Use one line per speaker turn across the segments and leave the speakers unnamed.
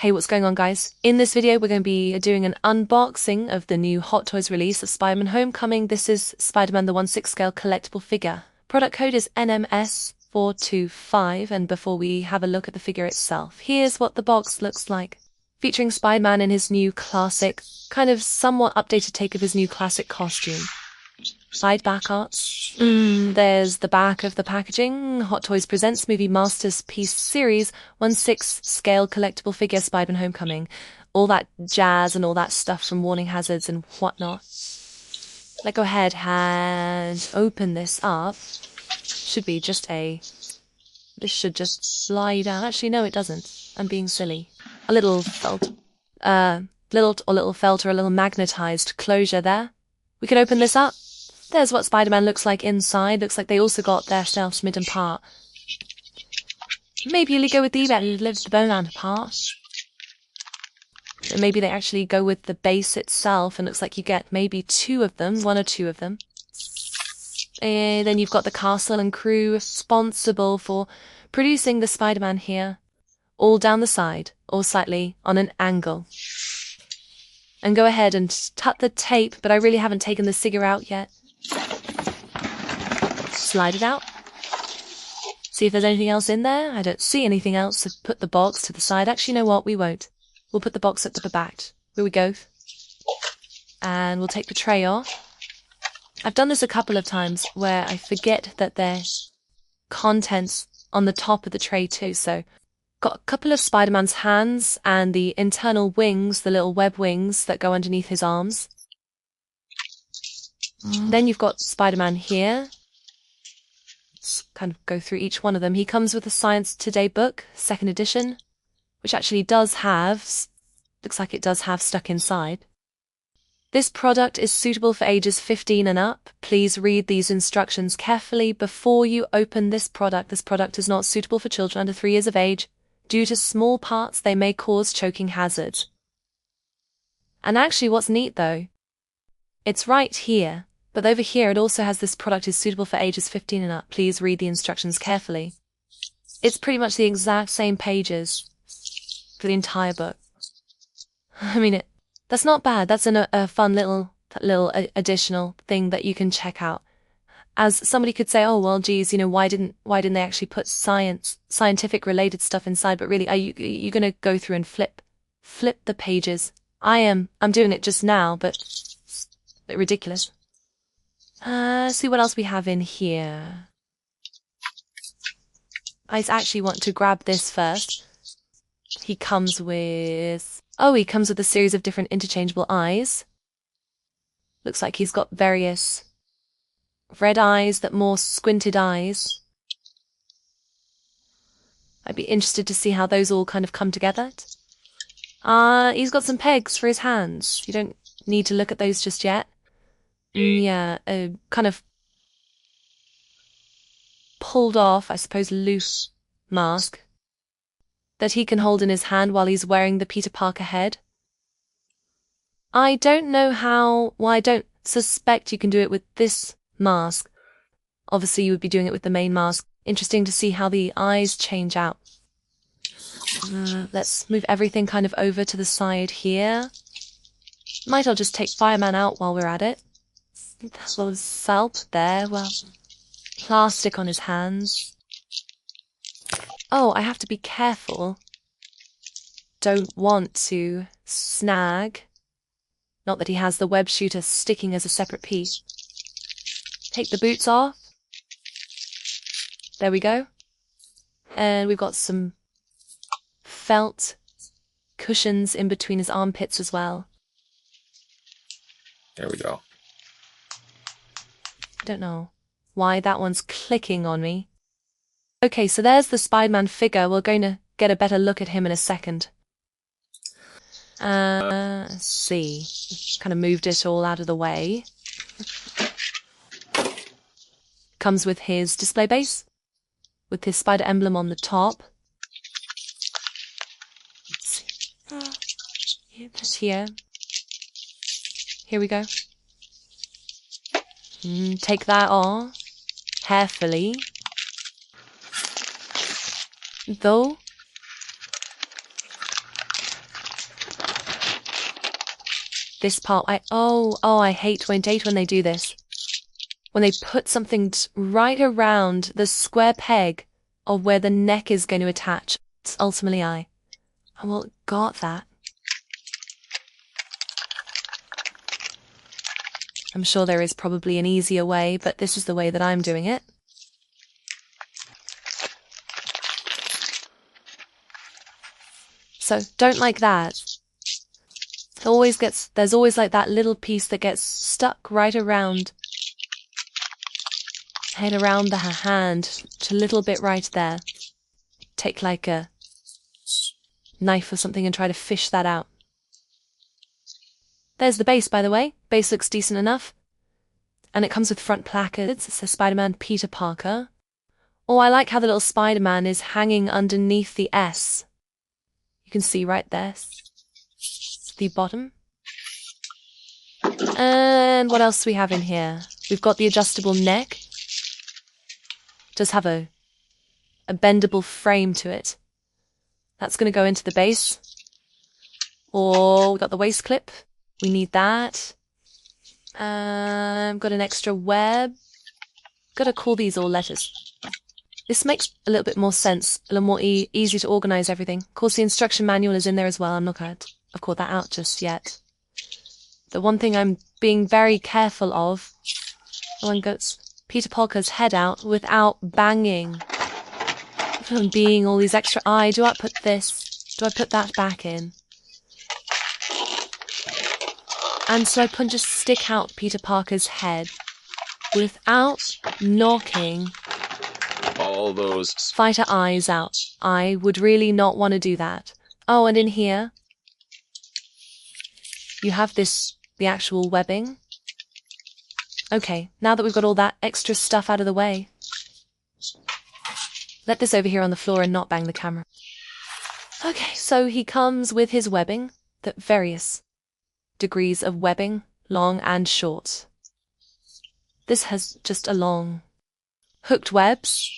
Hey, what's going on, guys? In this video, we're going to be doing an unboxing of the new Hot Toys release of Spiderman Homecoming. This is Spiderman the 1/6 scale collectible figure. Product code is NMS425, and before we have a look at the figure itself, here's what the box looks like. Featuring Spiderman in his new classic, kind of somewhat updated take of his new classic costume. Side back arts. There's the back of the packaging. Hot Toys presents Movie Masterpiece Series 1/6 scale collectible figure Spiderman Homecoming. All that jazz and all that stuff from Warning Hazards and whatnot. Let's go ahead and open this up. Should be just this should just slide out. Actually, no, it doesn't. I'm being silly. A little felt, little felt or a little magnetized closure there. We can open this up. There's what Spider-Man looks like inside. Looks like they also got their stealth midden part. Maybe you'll go with the lives the bone part. And maybe they actually go with the base itself, and looks like you get maybe one or two of them. And then you've got the castle and crew responsible for producing the Spider-Man here, all down the side, or slightly on an angle. And go ahead and tut the tape, but I really haven't taken the figure out yet. Slide it out. See if there's anything else in there. I don't see anything else, so put the box to the side. Actually, you know what? We won't. We'll put the box at the back. Here we go. And we'll take the tray off. I've done this a couple of times where I forget that there's contents on the top of the tray too, so got a couple of Spider-Man's hands and the internal wings, the little web wings that go underneath his arms. Then you've got Spider-Man here. Let's kind of go through each one of them. He comes with a Science Today book, 2nd edition, which actually does have, looks like it does have stuck inside. This product is suitable for ages 15 and up. Please read these instructions carefully before you open this product. This product is not suitable for children under 3 years of age. Due to small parts, they may cause choking hazards. And actually, what's neat though, it's right here, but over here it also has this product is suitable for ages 15 and up. Please read the instructions carefully. It's pretty much the exact same pages for the entire book. I mean, that's not bad. That's a fun little additional thing that you can check out. As somebody could say, oh, well, geez, you know, why didn't they actually put scientific related stuff inside? But really, are you going to go through and flip the pages? I'm doing it just now, but it's a bit ridiculous. See what else we have in here. I actually want to grab this first. He comes with a series of different interchangeable eyes. Looks like he's got various red eyes, that more squinted eyes. I'd be interested to see how those all kind of come together. He's got some pegs for his hands. You don't need to look at those just yet. Yeah, a kind of pulled off, I suppose, loose mask that he can hold in his hand while he's wearing the Peter Parker head. I don't know I don't suspect you can do it with this mask. Obviously, you would be doing it with the main mask. Interesting to see how the eyes change out. Let's move everything kind of over to the side here. Might as well just take Fireman out while we're at it. That's a little Sculpt there. Well, plastic on his hands. Oh, I have to be careful. Don't want to snag. Not that he has the web shooter sticking as a separate piece. Take the boots off. There we go. And we've got some felt cushions in between his armpits as well.
There we go.
I don't know why that one's clicking on me. Okay, so there's the Spider-Man figure. We're going to get a better look at him in a second. Let's see. Kind of moved it all out of the way. Comes with his display base, with his spider emblem on the top. Let's see. That's here. Here we go. Take that off carefully. Though this part. I hate when they do this. When they put something right around the square peg of where the neck is going to attach. It's ultimately I. Well, got that. I'm sure there is probably an easier way, but this is the way that I'm doing it. So, don't like that. There's always like that little piece that gets stuck right around, head around the hand, a little bit right there. Take like a knife or something and try to fish that out. There's the base, by the way. Base looks decent enough. And it comes with front placards. It says Spider-Man Peter Parker. Oh, I like how the little Spider-Man is hanging underneath the S. You can see right there. The bottom. And what else do we have in here? We've got the adjustable neck. Does have a bendable frame to it. That's going to go into the base. Oh, we got the waist clip. We need that. Got an extra web. Gotta call these all letters. This makes a little bit more sense, a little more easy to organise everything. Of course, the instruction manual is in there as well. I'm not going to have called that out just yet. The one thing I'm being very careful of, one gets Peter Parker's head out without banging. Being all these extra do I put this? Do I put that back in? And so I just stick out Peter Parker's head without knocking
all those
fighter eyes out. I would really not want to do that. Oh, and in here, you have the actual webbing. Okay, now that we've got all that extra stuff out of the way, let this over here on the floor and not bang the camera. Okay, so he comes with his webbing, the various degrees of webbing, long and short. This has just a long hooked webs.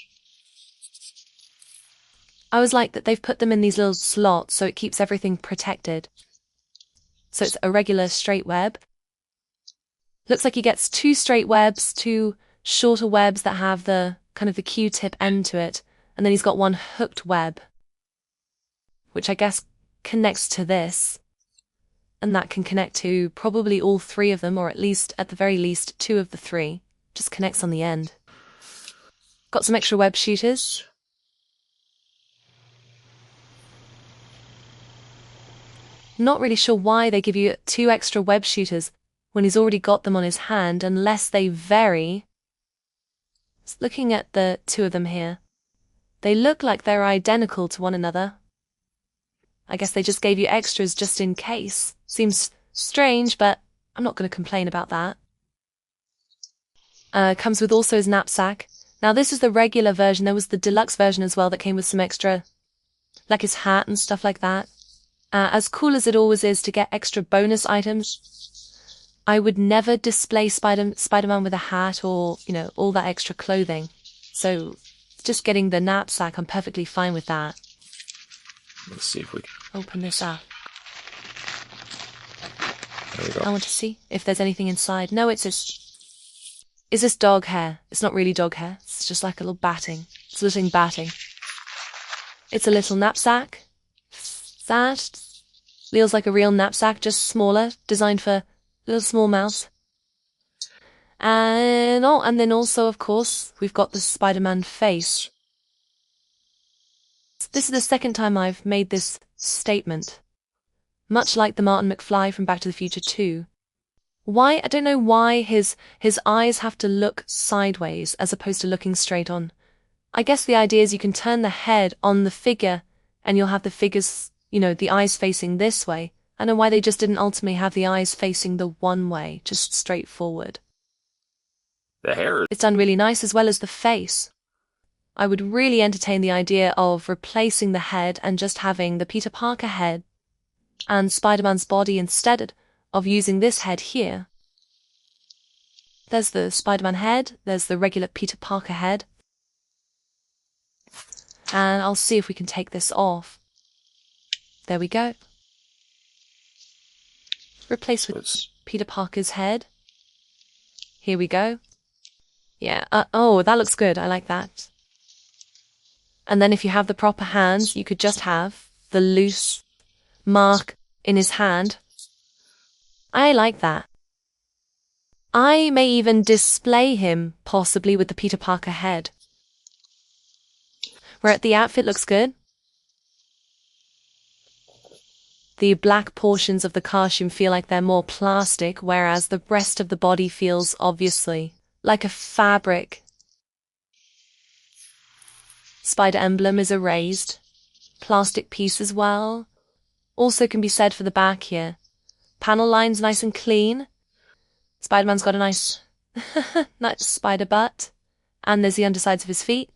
I always like that they've put them in these little slots so it keeps everything protected. So it's a regular straight web. Looks like he gets 2 straight webs, 2 shorter webs that have the kind of the Q-tip end to it, and then he's got 1 hooked web, which I guess connects to this. And that can connect to probably all 3 of them, or at the very least 2 of the 3. Just connects on the end. Got some extra web shooters. Not really sure why they give you 2 extra web shooters when he's already got them on his hand, unless they vary. Just looking at the 2 of them here, they look like they're identical to one another. I guess they just gave you extras just in case. Seems strange, but I'm not going to complain about that. Comes with also his knapsack. Now this is the regular version. There was the deluxe version as well that came with some extra, like his hat and stuff like that. As cool as it always is to get extra bonus items, I would never display Spider-Man with a hat or, all that extra clothing. So just getting the knapsack, I'm perfectly fine with that.
Let's see if we can
open this up.
There we go.
I want to see if there's anything inside. No, it's this. Is this dog hair? It's not really dog hair. It's just like a little batting. It's a little batting. It's a little knapsack. That feels like a real knapsack, just smaller, designed for little small mouths. And then also, of course, we've got the Spider-Man face. This is the second time I've made this statement. Much like the Martin McFly from Back to the Future 2. I don't know why his eyes have to look sideways as opposed to looking straight on. I guess the idea is you can turn the head on the figure and you'll have the figures, the eyes facing this way. I don't know why they just didn't ultimately have the eyes facing the one way, just straight forward.
The hair.
It's done really nice as well as the face. I would really entertain the idea of replacing the head and just having the Peter Parker head and Spider-Man's body instead of using this head here. There's the Spider-Man head, there's the regular Peter Parker head. And I'll see if we can take this off. There we go. replace with Peter Parker's head. Here we go. Yeah, oh, that looks good. I like that. And then if you have the proper hands, you could just have the loose mark in his hand. I like that. I may even display him, possibly with the Peter Parker head. Where the outfit looks good. The black portions of the costume feel like they're more plastic, whereas the rest of the body feels obviously like a fabric. Spider emblem is erased. Plastic piece as well. Also can be said for the back here. Panel line's nice and clean. Spider-Man's got a nice spider butt. And there's the undersides of his feet.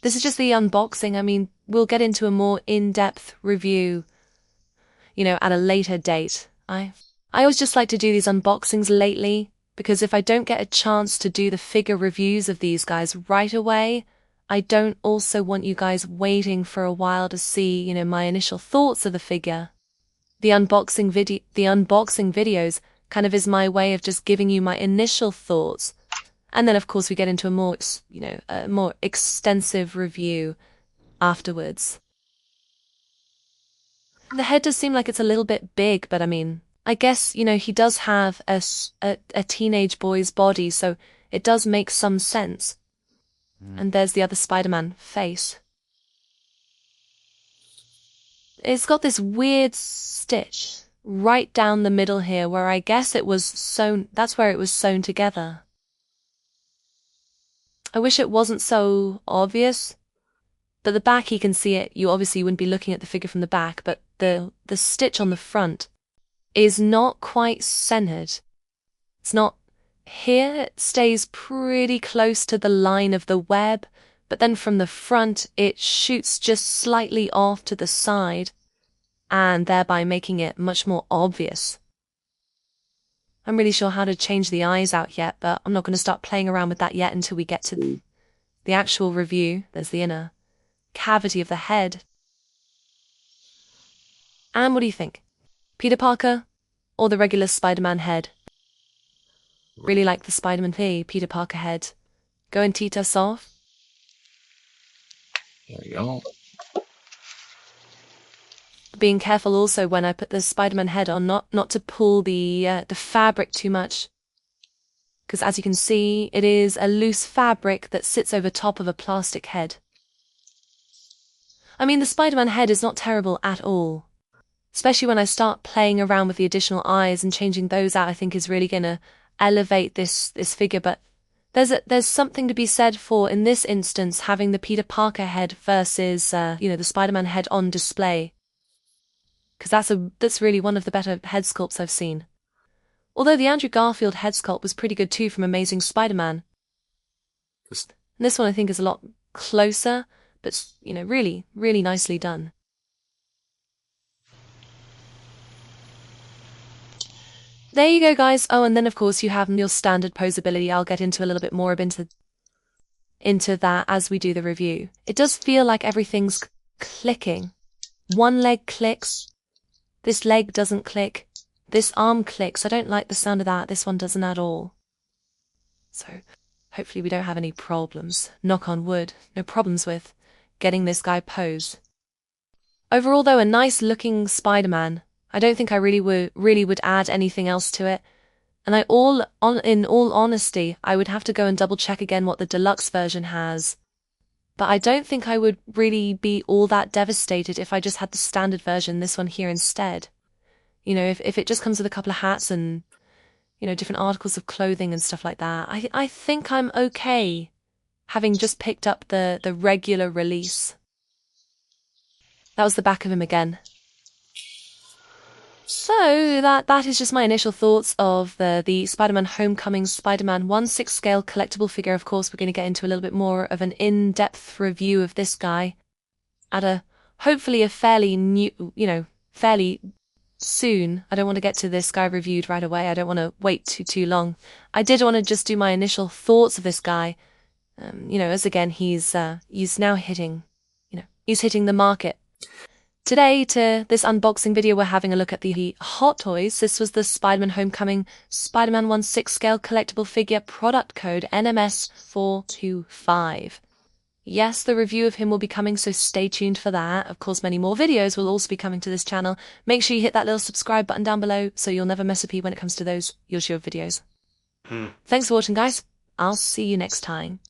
This is just the unboxing. I mean, we'll get into a more in-depth review, at a later date. I always just like to do these unboxings lately, because if I don't get a chance to do the figure reviews of these guys right away, I don't also want you guys waiting for a while to see, my initial thoughts of the figure. The unboxing videos kind of is my way of just giving you my initial thoughts. And then, of course, we get into a more extensive review afterwards. The head does seem like it's a little bit big, but I mean, I guess, he does have a teenage boy's body, so it does make some sense. And there's the other Spider-Man face. It's got this weird stitch right down the middle here, where I guess it was sewn, that's where it was sewn together. I wish it wasn't so obvious, but the back you can see it. You obviously wouldn't be looking at the figure from the back, but the stitch on the front is not quite centered. It's not here. It stays pretty close to the line of the web, but then from the front it shoots just slightly off to the side, and thereby making it much more obvious. I'm really sure how to change the eyes out yet, but I'm not going to start playing around with that yet until we get to the actual review. There's the inner cavity of the head. And what do you think? Peter Parker or the regular Spider-Man head? Really like the Spider-Man Peter Parker head. Go and teat us off.
There we go.
Being careful also when I put the Spider-Man head on, not to pull the fabric too much, because as you can see, it is a loose fabric that sits over top of a plastic head. I mean, the Spider-Man head is not terrible at all, especially when I start playing around with the additional eyes and changing those out. I think is really going to elevate this figure. But there's something to be said for, in this instance, having the Peter Parker head versus the Spider-Man head on display. Because that's really one of the better head sculpts I've seen. Although the Andrew Garfield head sculpt was pretty good too from Amazing Spider-Man. And this one I think is a lot closer, but really, really nicely done. There you go, guys. Oh, and then of course you have your standard posability. I'll get into a little bit more into that as we do the review. It does feel like everything's clicking. One leg clicks. This leg doesn't click. This arm clicks. I don't like the sound of that. This one doesn't at all. So hopefully we don't have any problems. Knock on wood. No problems with getting this guy pose. Overall, though, a nice looking Spider-Man. I don't think I really would add anything else to it. And in all honesty, I would have to go and double check again what the deluxe version has. But I don't think I would really be all that devastated if I just had the standard version, this one here instead. If it just comes with a couple of hats and, different articles of clothing and stuff like that, I think I'm okay having just picked up the regular release. That was the back of him again. So that is just my initial thoughts of the Spider-Man Homecoming Spider-Man 1/6 scale collectible figure. Of course, we're going to get into a little bit more of an in-depth review of this guy at hopefully a fairly fairly soon. I don't want to get to this guy reviewed right away. I don't want to wait too long. I did want to just do my initial thoughts of this guy. As again, he's now hitting, he's hitting the market. Today, to this unboxing video, we're having a look at the Hot Toys. This was the Spiderman Homecoming Spider-Man 1 6-scale collectible figure product code NMS425. Yes, the review of him will be coming, so stay tuned for that. Of course, many more videos will also be coming to this channel. Make sure you hit that little subscribe button down below so you'll never miss a peep when it comes to those YouTube videos. Thanks for watching, guys. I'll see you next time.